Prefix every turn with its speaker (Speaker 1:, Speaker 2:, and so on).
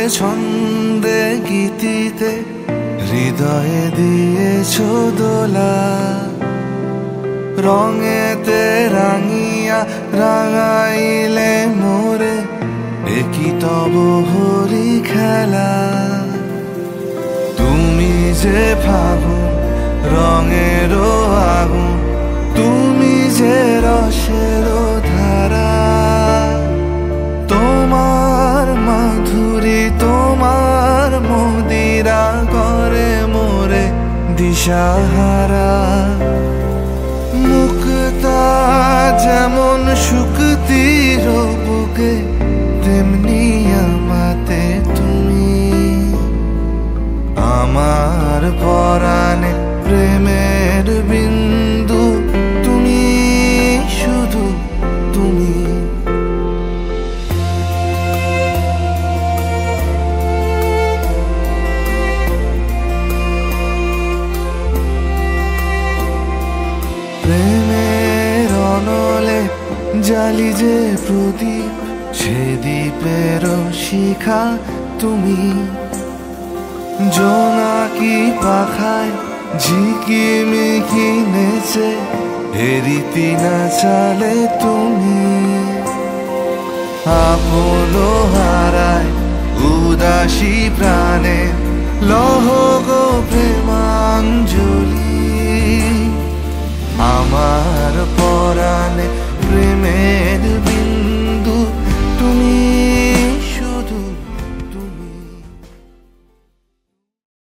Speaker 1: ছন্দে গীতিতে হৃদয়ে দিয়েছ দোলা, রঙেতে রাঙিয়া রাঙাইলে মোরে একই তব হরি খেলা। তুমি যে ফাগুন রঙেরও আগুন, তুমি যে রসেরও ধারা, তোমার মাধুরী তোমার মদিরা করে মোরে দিশাহারা। মুক্তা যেমন শুকতির বুকে, তেমনি আমাতে তুমি। আমার পরাণে প্রেমের বিন্দু তুমি, শুধু তুমি। প্রেমের অনলে জালি যে প্রদীপ, সে দ্বীপের শিখা তুমি। জোনাকি পাখায় ঝিকিমিকি নেচে এরিতি না চালে তুমি। আপন হারায় উদাসী প্রাণে লহ গো প্রেমাঞ্জলি।